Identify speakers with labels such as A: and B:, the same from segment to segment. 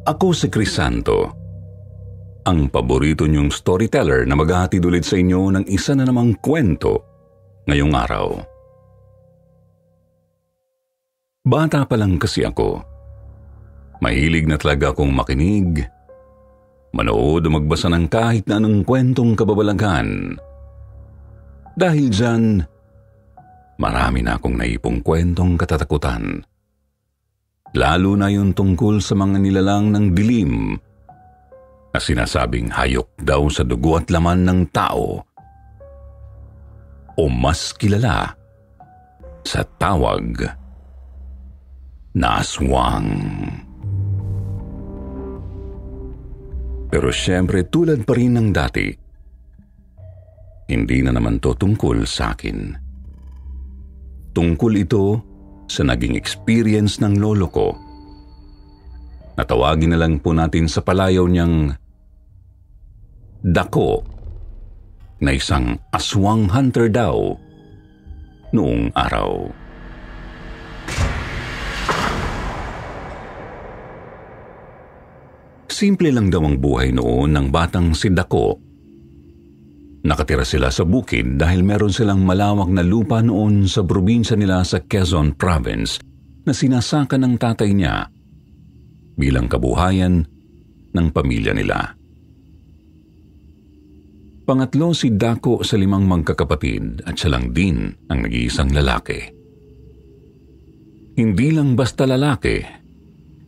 A: Ako si Crisanto, ang paborito niyong storyteller na maghahatid ulit sa inyo ng isa na namang kwento ngayong araw. Bata pa lang kasi ako. Mahilig na talaga akong makinig, manood o magbasa ng kahit na anong kwentong kababalaghan. Dahil dyan, marami na akong naipong kwentong katatakutan. Lalo na yung tungkol sa mga nilalang ng dilim na sinasabing hayok daw sa dugo at laman ng tao o mas kilala sa tawag na aswang. Pero syempre tulad pa rin ng dati, hindi na naman to tungkol sa akin. Tungkol ito sa naging experience ng lolo ko. Natawagin na lang po natin sa palayaw niyang Dako, na isang aswang hunter daw noong araw. Simple lang daw ang buhay noon ng batang si Dako. Nakatira sila sa bukid dahil meron silang malawak na lupa noon sa probinsya nila sa Quezon Province na sinasaka ng tatay niya bilang kabuhayan ng pamilya nila. Pangatlo si Dako sa 5 magkakapatid at siya lang din ang nag-iisang lalaki. Hindi lang basta lalaki,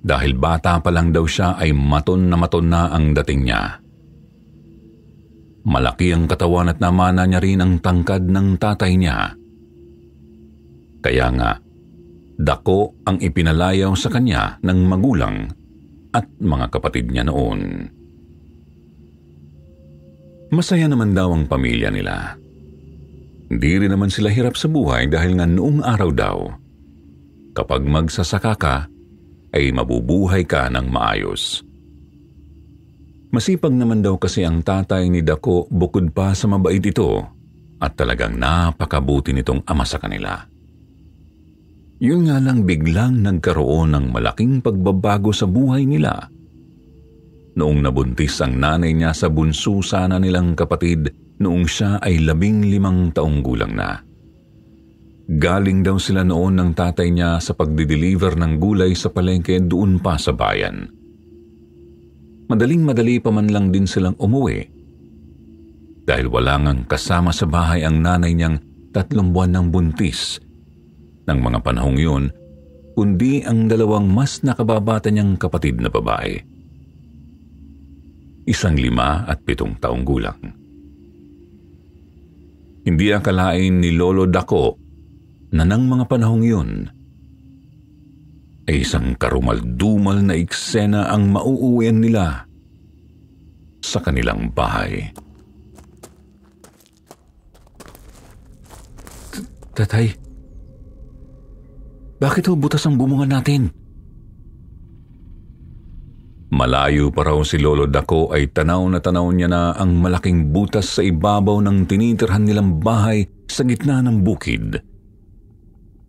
A: dahil bata pa lang daw siya ay maton na ang dating niya. Malaki ang katawan at namana niya rin ang tangkad ng tatay niya. Kaya nga, Dako ang ipinalayaw sa kanya ng magulang at mga kapatid niya noon. Masaya naman daw ang pamilya nila. Hindi rin naman sila hirap sa buhay dahil nga noong araw daw, kapag magsasaka ka, ay mabubuhay ka ng maayos. Masipag naman daw kasi ang tatay ni Dako bukod pa sa mabait ito at talagang napakabuti nitong ama sa kanila. Yun nga lang biglang nagkaroon ng malaking pagbabago sa buhay nila. Noong nabuntis ang nanay niya sa bunso sana nilang kapatid noong siya ay 15 taong gulang na. Galing daw sila noon ng tatay niya sa pagdi-deliver ng gulay sa palengke doon pa sa bayan. Madaling-madali pa man lang din silang umuwi dahil wala ngang kasama sa bahay ang nanay niyang 3 buwan ng buntis ng mga panahong yun, kundi ang 2 mas nakababata niyang kapatid na babae. 5 at 7 taong gulang. Hindi akalain ni Lolo Dako na ng mga panahong yun ay isang karumal-dumal na eksena ang mauuwian nila sa kanilang bahay. Tatay, bakit ho butas ang bumungan natin? Malayo pa raw si Lolo Dako ay tanaw na tanaw niya na ang malaking butas sa ibabaw ng tinitirhan nilang bahay sa gitna ng bukid.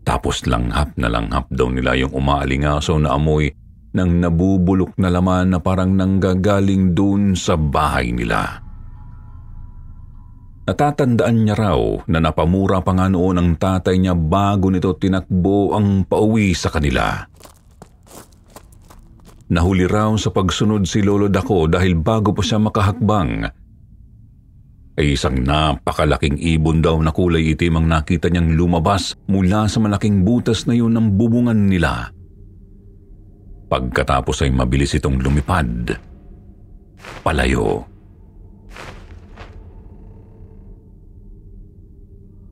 A: Tapos langhap na langhap daw nila yung umaalingasaw na amoy ng nabubulok na laman na parang nanggagaling dun sa bahay nila. Natatandaan niya raw na napamura pa nga noon ang tatay niya bago nito tinakbo ang pauwi sa kanila. Nahuli raw sa pagsunod si Lolo Dako dahil bago pa siya makahakbang, ay isang napakalaking ibon daw na kulay itim ang nakita niyang lumabas mula sa malaking butas na yun ng bubungan nila. Pagkatapos ay mabilis itong lumipad palayo.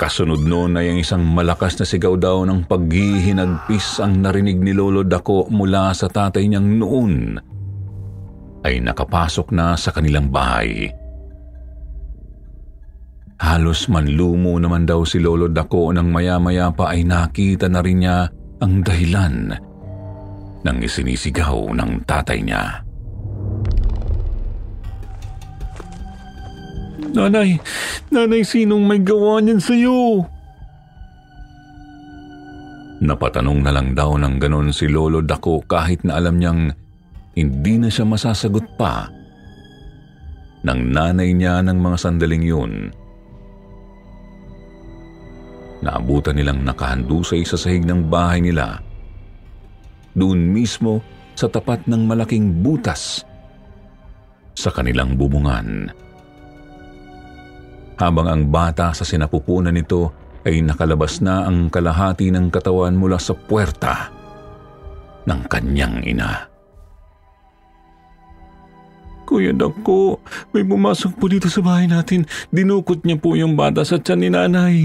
A: Kasunod noon ay ang isang malakas na sigaw daw ng paghihinagpis ang narinig ni Lolo Dako mula sa tatay niyang noon ay nakapasok na sa kanilang bahay. Halos manlumo naman daw si Lolo Dako nang maya-maya pa ay nakita na rin niya ang dahilan ng isinisigaw ng tatay niya. Nanay, sinong may gawa niyan sa'yo? Napatanong na lang daw ng ganon si Lolo Dako kahit na alam niyang hindi na siya masasagot pa ng nanay niya ng mga sandaling yun. Naabutan nilang nakahandusay sa sahig ng bahay nila, doon mismo sa tapat ng malaking butas sa kanilang bubungan. Habang ang bata sa sinapupunan nito ay nakalabas na ang kalahati ng katawan mula sa puwerta ng kanyang ina. Kuya Dako, may pumasok po dito sa bahay natin. Dinukot niya po yung bata sa tiyan ni nanay.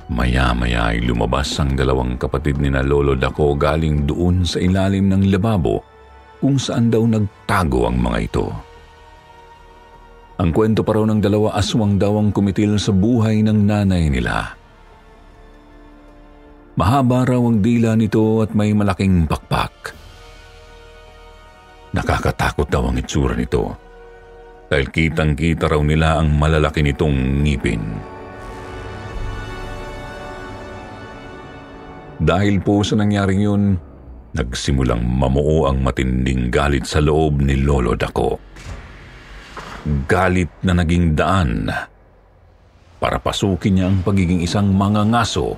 A: Maya-maya ay lumabas ang dalawang kapatid ni na Lolo Dako galing doon sa ilalim ng lababo kung saan daw nagtago ang mga ito. Ang kwento pa raw ng dalawa, aswang daw ang kumitil sa buhay ng nanay nila. Mahaba raw ang dila nito at may malaking pakpak. Nakakatakot daw ang itsura nito dahil kitang-kita raw nila ang malalaki nitong ngipin. Dahil po sa nangyaring yun, nagsimulang mamuo ang matinding galit sa loob ni Lolo Dako. Galit na naging daan para pasukin niya ang pagiging isang mangangaso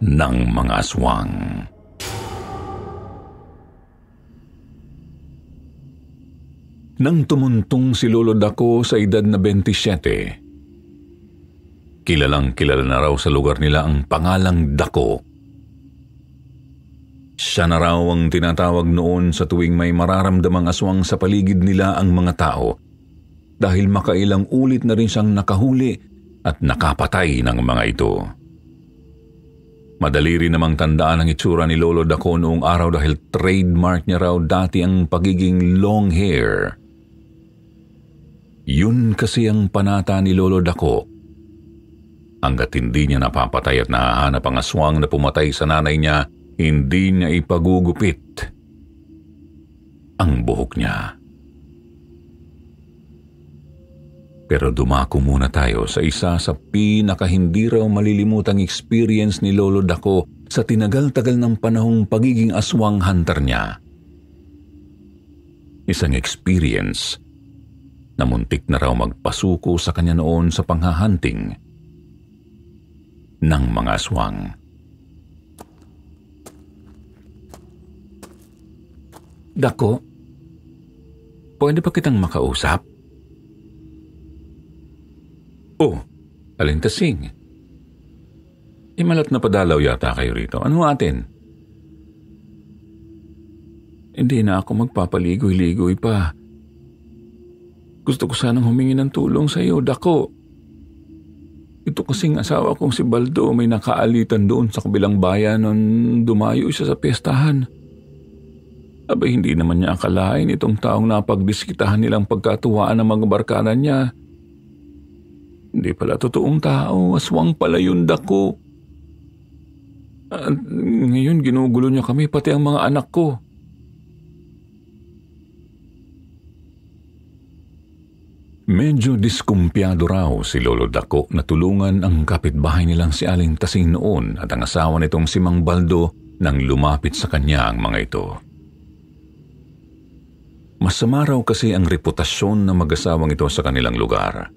A: ng mga aswang. Nang tumuntong si Lolo Dako sa edad na 27, kilalang-kilala na raw sa lugar nila ang pangalang Dako. Siya na raw ang tinatawag noon sa tuwing may mararamdamang aswang sa paligid nila ang mga tao dahil makailang ulit na rin siyang nakahuli at nakapatay ng mga ito. Madali rin namang tandaan ang itsura ni Lolo Dako noong araw dahil trademark niya raw dati ang pagiging long hair. Yun kasi ang panata ni Lolo Dako. Hanggat hindi niya napapatay at nahahanap ang aswang na pumatay sa nanay niya, hindi niya ipagugupit ang buhok niya. Pero dumako muna tayo sa isa sa pinakahindi raw malilimutang experience ni Lolo Dako sa tinagal-tagal ng panahong pagiging aswang hunter niya. Isang experience na muntik na raw magpasuko sa kanya noon sa panghahunting ng mga aswang. Dako, pwede ba kitang makausap? Oh, Alintasing. Malat na padalaw yata kayo rito. Ano atin? Hindi na ako magpapaligoy-ligoy pa. Gusto ko sanang humingi ng tulong sa iyo, Dako. Ito kasing asawa kong si Baldo may nakaalitan doon sa kabilang bayan nung dumayo siya sa piyestahan. Abay, hindi naman niya akalain itong taong napagdiskitahan nilang pagkatuwaan ng mga barkada niya. Hindi pala totoong tao, aswang pala yun, Dako. At ngayon ginugulo niya kami, pati ang mga anak ko. Medyo diskumpiyado raw si Lolo Dako na tulungan ang kapitbahay nilang si Aling Tasing noon at ang asawa nitong si Mang Baldo nang lumapit sa kanya ang mga ito. Masama raw kasi ang reputasyon ng mag-asawang ito sa kanilang lugar.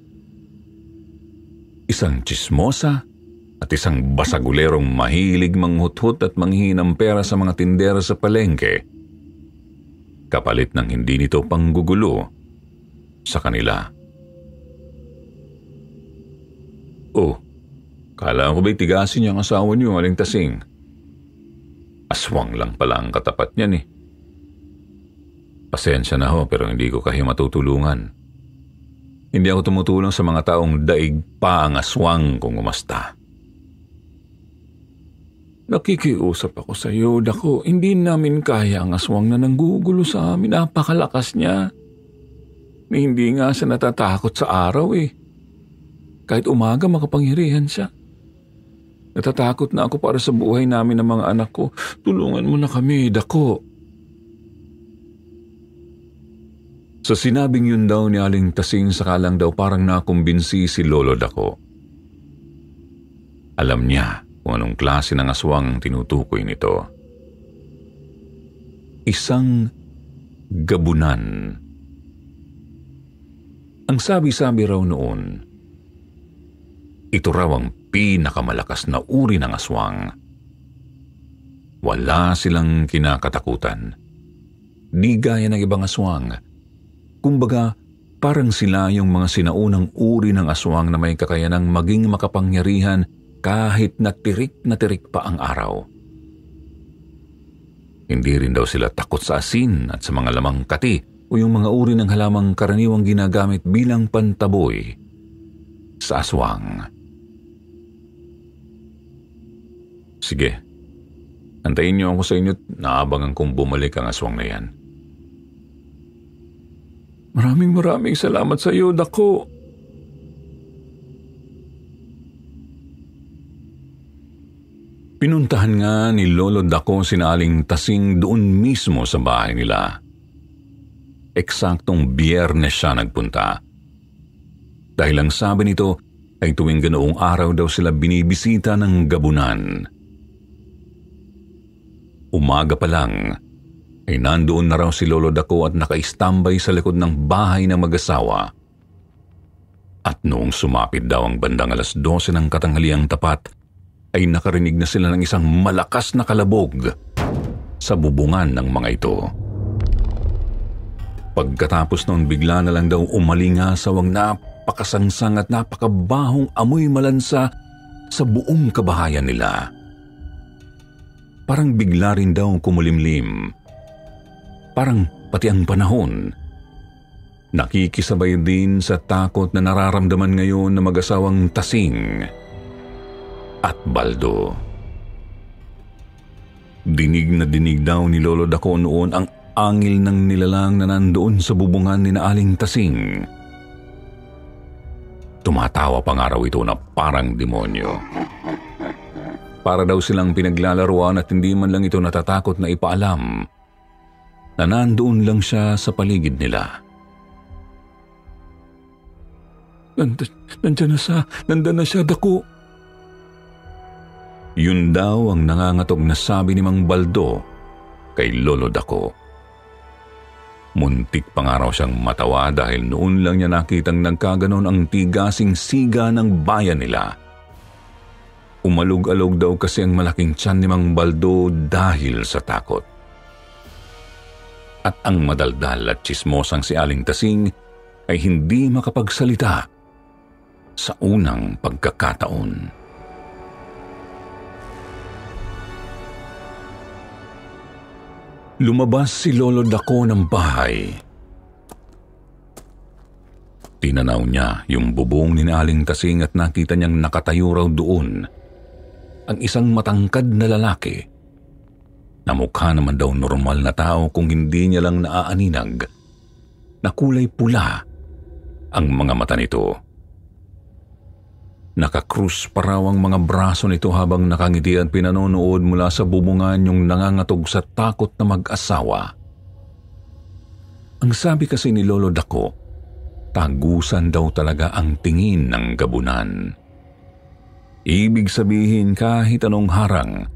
A: Isang tsismosa at isang basagulerong mahilig manghuthut at manghingi ng pera sa mga tindera sa palengke, kapalit ng hindi nito panggugulo sa kanila. Oh, kala ko ba'y tigasin niya ang asawa niyo, Aling Tasing? Aswang lang pala ang katapat niyan eh. Pasensya na ho, pero hindi ko kayo matutulungan. Hindi ako tumutulong sa mga taong daig pa ang aswang kung umasta. Nakikiusap ako sa iyo, Dako. Hindi namin kaya ang aswang na nanggugulo sa amin. Napakalakas niya. Hindi nga siya natatakot sa araw eh. Kahit umaga makapangyarihan siya. Natatakot na ako para sa buhay namin ng mga anak ko. Tulungan mo na kami, Dako. Sa sinabing yun daw ni Aling Tasing, sakalang daw parang nakumbinsi si Lolo Dako. Alam niya kung anong klase ng aswang tinutukoy nito. isang gabunan. Ang sabi-sabi raw noon, ito raw ang pinakamalakas na uri ng aswang. Wala silang kinakatakutan. Di gaya ng ibang aswang. Kumbaga, parang sila yung mga sinaunang uri ng aswang na may kakayanang maging makapangyarihan kahit na tirik pa ang araw. Hindi rin daw sila takot sa asin at sa mga lamang kati o yung mga uri ng halamang karaniwang ginagamit bilang pantaboy sa aswang. Sige, antayin niyo ako sa inyo at naabangan kong bumalik ang aswang na yan. Maraming salamat sa iyo, Dako. Pinuntahan nga ni Lolo Dako sina Aling Tasing doon mismo sa bahay nila. Eksaktong Biyernes siya nagpunta. Dahil ang sabi nito ay tuwing ganoong araw daw sila binibisita ng gabunan. Umaga pa lang ay nandoon na raw si Lolo Dako at naka-istambay sa likod ng bahay ng mag-asawa. At noong sumapit daw ang bandang 12:00 ng katanghaliang tapat, ay nakarinig na sila ng isang malakas na kalabog sa bubungan ng mga ito. Pagkatapos noon, bigla na lang daw umalingasaw ang napakasangsang at napakabahong amoy malansa sa buong kabahayan nila. Parang bigla rin daw kumulimlim. Parang pati ang panahon nakikisabay din sa takot na nararamdaman ngayon ng mag-asawang Tasing at Baldo. Dinig na dinig daw ni Lolo Dako noon ang angil ng nilalang na nandoon sa bubungan ni na Aling Tasing. Tumatawa pa nga raw ito na parang demonyo. Para daw silang pinaglalaruan at hindi man lang ito natatakot na ipaalam na nandoon lang siya sa paligid nila. Nandiyan na siya, Dako. Yun daw ang nangangatog na sabi ni Mang Baldo kay Lolo Dako. Muntik pa nga raw siyang matawa dahil noon lang niya nakitang nagkaganon ang tigasing siga ng bayan nila. Umalog-alog daw kasi ang malaking tiyan ni Mang Baldo dahil sa takot. At ang madaldal at tsismosang si Aling Tasing ay hindi makapagsalita sa unang pagkakataon. Lumabas si Lolo Dako ng bahay. Tinanaw niya yung bubong ni Aling Tasing at nakita niyang nakatayo raw doon ang isang matangkad na lalaki na mukha naman daw normal na tao kung hindi niya lang naaaninag na kulay pula ang mga mata nito. Nakakrus pa raw ang mga braso nito habang nakangiti at pinanonood mula sa bubungan yung nangangatog sa takot na mag-asawa. Ang sabi kasi ni Lolo Dako, tagusan daw talaga ang tingin ng gabunan. Ibig sabihin kahit anong harang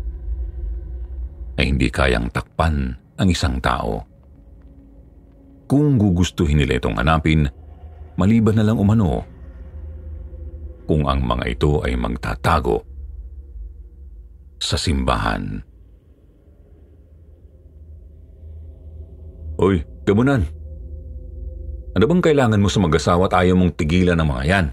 A: ay hindi kayang takpan ang isang tao. Kung gugustuhin nila itong hanapin, maliban na lang umano kung ang mga ito ay magtatago sa simbahan. Hoy, gabunan! Ano bang kailangan mo sa mag-asawa at ayaw mong tigilan ng mga yan?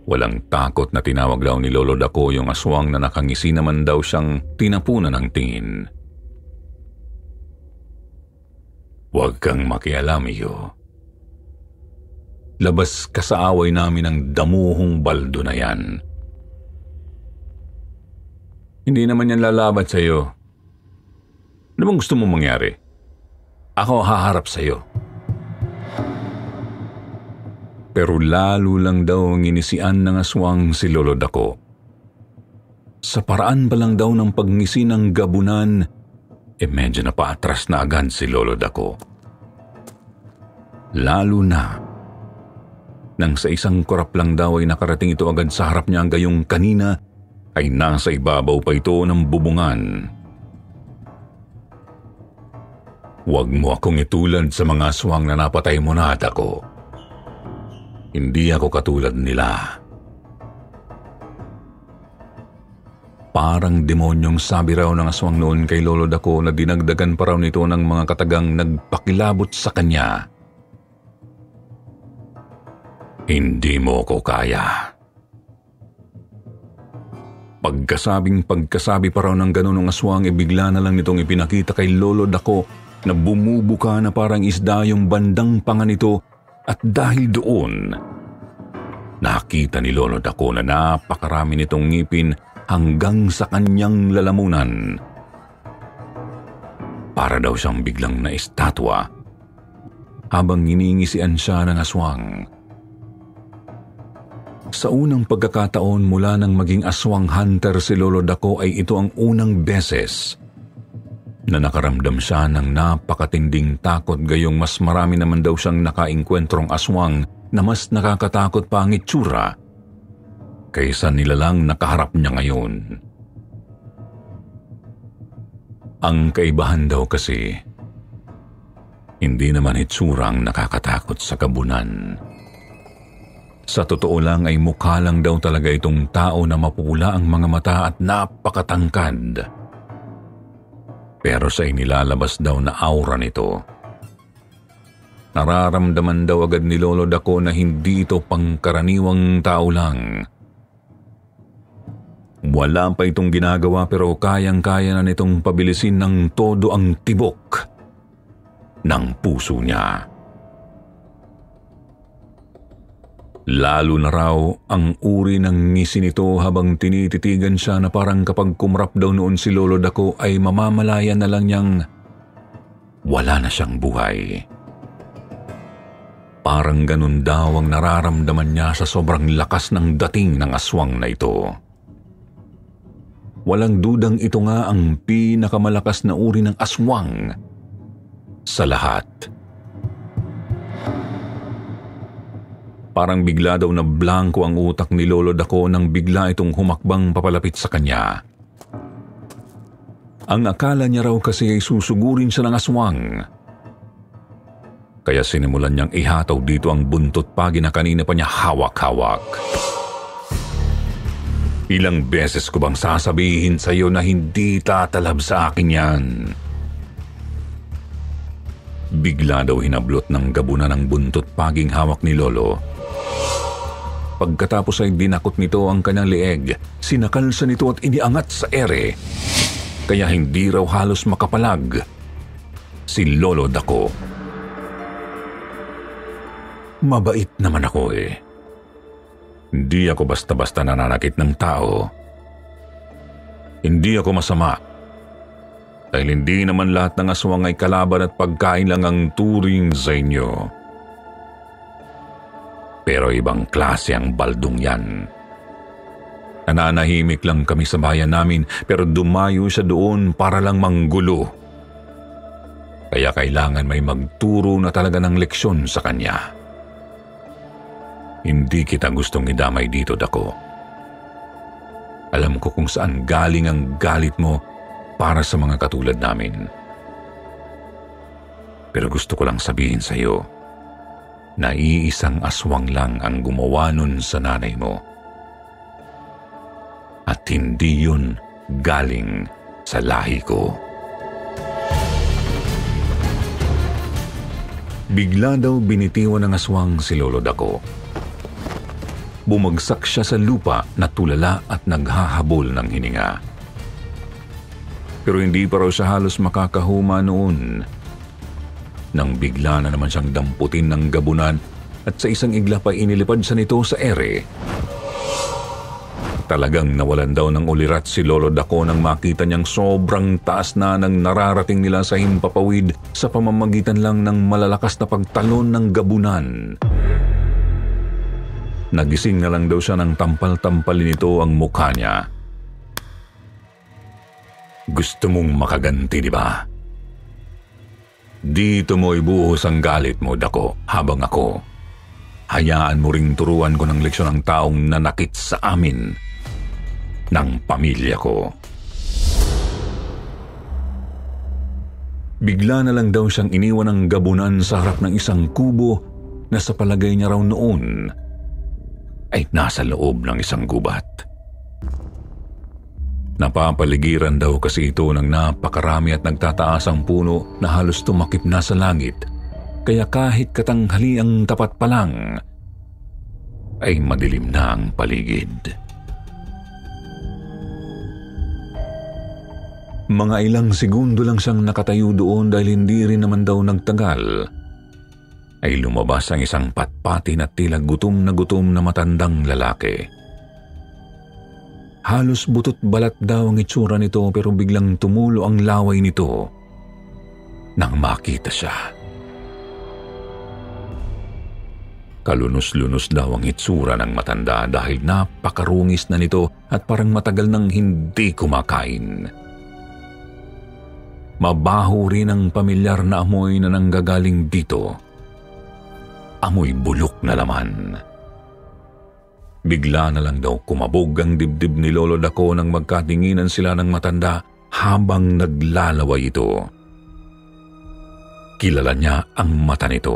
A: Walang takot na tinawag daw ni Lolo Dako yung aswang na nakangisi naman daw siyang tinapunan ng tingin. Huwag kang makialam, iyo. Labas ka sa away namin ng damuhong Baldo na yan. Hindi naman yan lalaban sa iyo. Ano bang gusto mong mangyari? Ako haharap sa iyo. Pero lalo lang daw ang inisian ng aswang si Lolo Dako. Sa paraan pa lang daw ng pagngisi ng gabunan, medyo na paatras na agad si Lolo Dako. Lalo na nang sa isang kurap lang daw ay nakarating ito agad sa harap niya gayong kanina ay nasa ibabaw pa ito ng bubungan. Huwag mo akong itulad sa mga aswang na napatay mo na, Dako. Hindi ako katulad nila. Parang demonyong sabi raw ng aswang noon kay Lolo Dako na dinagdagan pa raw nito ng mga katagang nagpakilabot sa kanya. Hindi mo ko kaya. Pagkasabi pa raw ng ganun ng aswang, bigla na lang nitong ipinakita kay Lolo Dako na bumubuka na parang isda yung bandang panga nito, at dahil doon, nakita ni Lolo Dako na napakarami nitong ngipin hanggang sa kanyang lalamunan. Para daw siyang biglang na estatwa habang hiningisian siya ng aswang. Sa unang pagkakataon mula nang maging aswang hunter si Lolo Dako ay ito ang unang beses na nakaramdam siya ng napakatinding takot, gayong mas marami naman daw siyang nakaengkwentrong aswang na mas nakakatakot pa ang itsura kaysa nilalang nakaharap niya ngayon. Ang kaibahan daw kasi, hindi naman itsura ang nakakatakot sa kabunan. Sa totoo lang ay mukha lang daw talaga itong tao na mapupula ang mga mata at napakatangkad. Pero sa inilalabas daw na aura nito, nararamdaman daw agad ni Lolo Dako na hindi ito pangkaraniwang tao lang. Wala pa itong ginagawa pero kayang-kaya na nitong pabilisin ng todo ang tibok ng puso niya. Lalo na raw ang uri ng ngisi nito habang tinititigan siya na parang kapag kumrap daw noon si Lolo Dako ay mamamalayan na lang niyang wala na siyang buhay. Parang ganun daw ang nararamdaman niya sa sobrang lakas ng dating ng aswang na ito. Walang dudang ito nga ang pinakamalakas na uri ng aswang sa lahat. Parang bigla daw na blanko ang utak ni Lolo Dako nang bigla itong humakbang papalapit sa kanya. Ang akala niya raw kasi ay susugurin siya ng aswang. Kaya sinimulan niyang ihataw dito ang buntot pagi na kanina pa niya hawak-hawak. Ilang beses ko bang sasabihin sa iyo na hindi tatalab sa akin yan? Bigla daw hinablot ng gabunan ng buntot paging hawak ni Lolo. Pagkatapos ay dinakot nito ang kanyang leeg, sinakal siya nito at iniangat sa ere, kaya hindi raw halos makapalag si Lolo Dako. Mabait naman ako eh. Hindi ako basta-basta nananakit ng tao. Hindi ako masama. Dahil hindi naman lahat ng aswang ay kalaban at pagkain lang ang turing sa inyo. Pero ibang klase ang baldong yan. Nananahimik lang kami sa bayan namin pero dumayo siya doon para lang manggulo. Kaya kailangan may magturo na talaga ng leksyon sa kanya. Hindi kita gustong idamay dito, Dako. Alam ko kung saan galing ang galit mo para sa mga katulad namin. Pero gusto ko lang sabihin sa iyo na iisang aswang lang ang gumawa nun sa nanay mo. At hindi yun galing sa lahi ko. Bigla daw binitiwan ng aswang si Lolo Dako. Bumagsak siya sa lupa na tulala at naghahabol ng hininga. Pero hindi pa raw siya halos makakahuma noon nang bigla na naman siyang damputin ng gabunan at sa isang igla pa inilipad siya nito sa ere. Talagang nawalan daw ng ulirat si Lolo Dako nang makita niyang sobrang taas na ng nararating nila sa himpapawid sa pamamagitan lang ng malalakas na pagtalon ng gabunan. Nagising na lang daw siya nang tampal-tampalin nito ang mukha niya. Gusto mong makaganti, di ba? Dito mo ibuhos ang galit mo, Dako, habang ako. Hayaan mo ring turuan ko ng leksyon ang taong nanakit sa amin ng pamilya ko. Bigla na lang daw siyang iniwan ng gabunan sa harap ng isang kubo na sa palagay niya raw noon ay nasa loob ng isang gubat. Napapaligiran daw kasi ito ng napakarami at nagtataas ang puno na halos tumakip na sa langit, kaya kahit katanghaliang tapat pa lang ay madilim na ang paligid. Mga ilang segundo lang siyang nakatayo doon dahil hindi rin naman daw nagtagal ay lumabas ang isang patpatin at tila gutom na matandang lalaki. Halos butot balat daw ang itsura nito pero biglang tumulo ang laway nito nang makita siya. Kalunos-lunos daw ang itsura ng matanda dahil napakarungis na nito at parang matagal nang hindi kumakain. Mabaho rin ang pamilyar na amoy na nanggagaling dito. Amoy bulok na laman. Bigla na lang daw kumabog ang dibdib ni Lolo Dako nang magkatinginan sila ng matanda habang naglalaway ito. Kilala niya ang mata nito.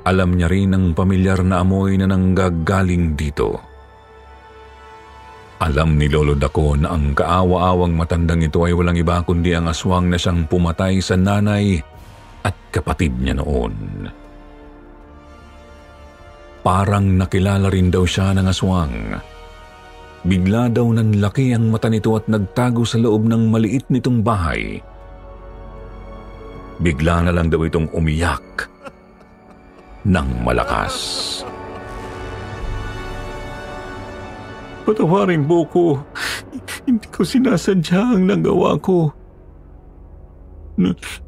A: Alam niya rin ang pamilyar na amoy na nanggagaling dito. Alam ni Lolo Dako na ang kaawa-awang matandang ito ay walang iba kundi ang aswang na siyang pumatay sa nanay at kapatid niya noon. Parang nakilala rin daw siya ng aswang. Bigla daw nanlaki ang mata nito at nagtago sa loob ng maliit nitong bahay. Bigla na lang daw itong umiyak ng malakas. Patawarin po ko. Hindi ko sinasadya ang nagawa ko.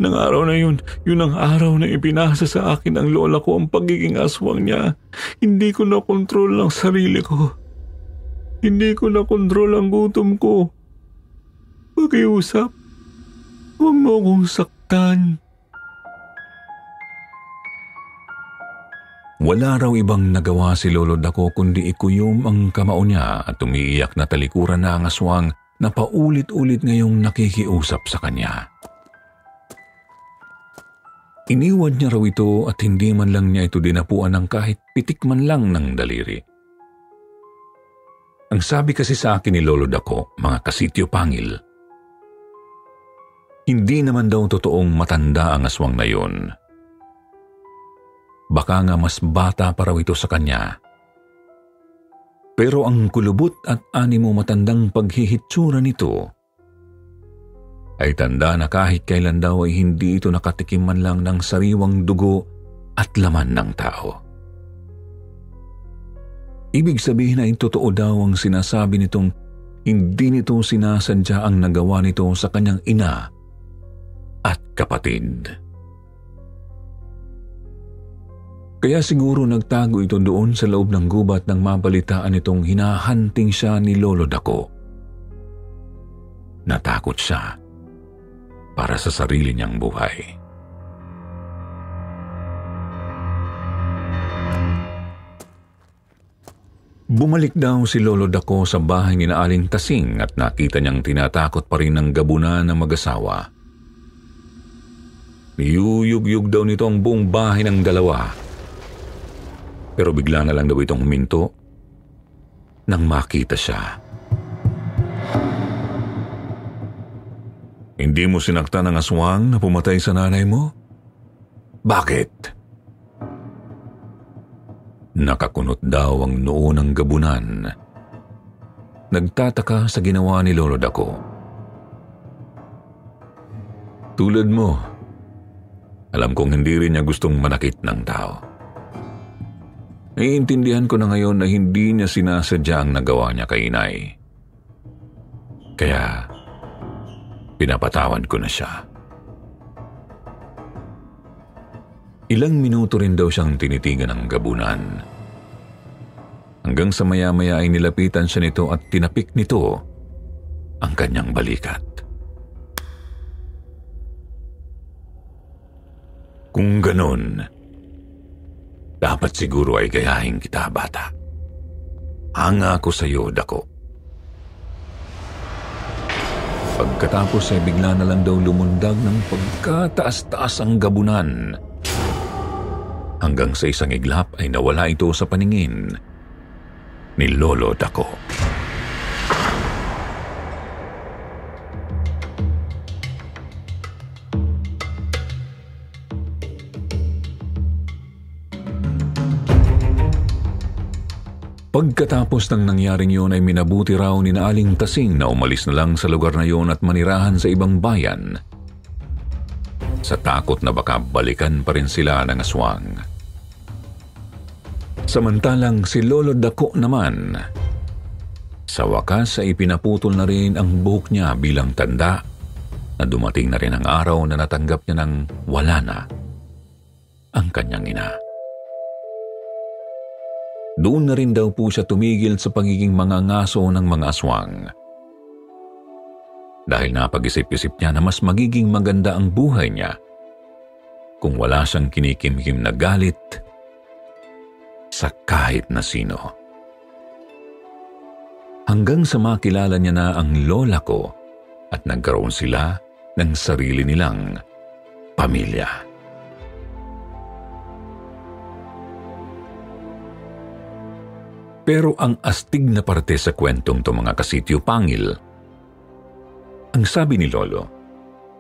A: Nang araw na yun ang araw na ipinasa sa akin ng lola ko ang pagiging aswang niya. Hindi ko nakontrol ang sarili ko. Hindi ko nakontrol ang gutom ko. Pakiusap, huwag mo akong saktan. Wala raw ibang nagawa si Lolo Dako kundi ikuyom ang kamao niya at umiiyak na talikuran na ang aswang na paulit-ulit ngayong nakikiusap sa kanya. Iniwan niya raw ito at hindi man lang niya ito dinapuan ng kahit pitik man lang ng daliri. Ang sabi kasi sa akin ni Lolo Dako, mga kasityo pangil, hindi naman daw totoong matanda ang aswang na yun. Baka nga mas bata pa raw ito sa kanya. Pero ang kulubot at animo matandang paghihitsura nito ay tanda na kahit kailan daw ay hindi ito nakatikim man lang ng sariwang dugo at laman ng tao. Ibig sabihin ay totoo daw ang sinasabi nitong hindi nito sinasadya ang nagawa nito sa kanyang ina at kapatid. Kaya siguro nagtago ito doon sa loob ng gubat nang mabalitaan itong hinahanting siya ni Lolo Dako. Natakot siya para sa sarili niyang buhay. Bumalik daw si Lolo Dako sa bahay ni Aling Tasing at nakita niyang tinatakot pa rin ng gabunan ng mag-asawa. Niyuyug-yug daw nito ang buong bahay ng dalawa. Pero bigla na lang daw itong huminto nang makita siya. Hindi mo sinaktan ang aswang na pumatay sa nanay mo? Bakit? Nakakunot daw ang noo ng gabunan. Nagtataka sa ginawa ni Lolo Dako. Tulad mo, alam kong hindi rin niya gustong manakit ng tao. Naiintindihan ko na ngayon na hindi niya sinasadya ang nagawa niya kay inay. Kaya, pinapatawan ko na siya. Ilang minuto rin daw siyang tinitigan ng gabunan. Hanggang sa maya-maya ay nilapitan siya nito at tinapik nito ang kanyang balikat. Kung ganon, dapat siguro ay gayahin kita, bata. Hanga ako sa iyo, Dako. Pagkatapos ay bigla na lang daw lumundag ng pagkataas-taas ang gabunan. Hanggang sa isang iglap ay nawala ito sa paningin ni Lolo Dako. Pagkatapos ng nangyaring yun ay minabuti raw ni na Aling Tasing na umalis na lang sa lugar na yun at manirahan sa ibang bayan, sa takot na baka balikan pa rin sila ng aswang. Samantalang si Lolo Dako naman, sa wakas ay ipinaputol na rin ang buhok niya bilang tanda na dumating na rin ang araw na natanggap niya ng wala na ang kanyang ina. Doon na rin daw po siya tumigil sa pagiging mangangaso ng mga aswang. Dahil napag-isip-isip niya na mas magiging maganda ang buhay niya kung wala siyang kinikimkim na galit sa kahit na sino. Hanggang sa makilala niya na ang lola ko at nagkaroon sila ng sarili nilang pamilya. Pero ang astig na parte sa kwentong to mga kasityo pangil, ang sabi ni Lolo,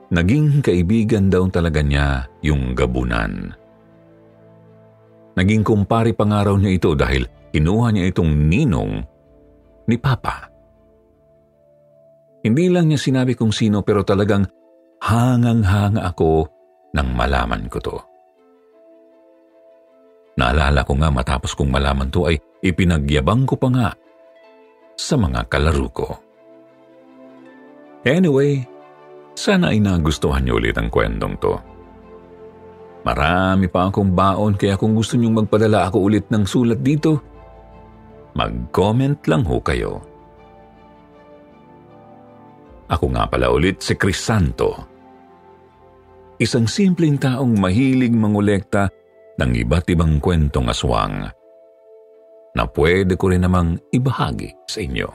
A: naging kaibigan daw talaga niya yung gabunan. Naging kumpari pangaraw niya ito dahil kinuha niya itong ninong ni Papa. Hindi lang niya sinabi kung sino pero talagang hangang-hanga ako nang malaman ko to. Naalala ko nga matapos kong malaman to ay ipinagyabang ko pa nga sa mga kalaro ko. Anyway, sana ay nagustuhan niyo ulit ang kwentong to. Marami pa akong baon kaya kung gusto niyong magpadala ako ulit ng sulat dito, mag-comment lang ho kayo. Ako nga pala ulit si Chris Santo. Isang simpleng taong mahilig mangolekta ng iba't ibang kwentong aswang na pwede ko rin namang ibahagi sa inyo.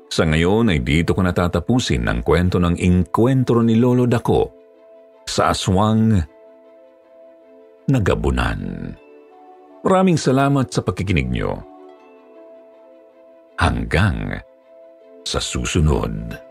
A: Sa ngayon ay dito ko natatapusin ang kwento ng inkwentro ni Lolo Dako sa aswang na gabunan. Maraming salamat sa pakikinig nyo. Hanggang sa susunod.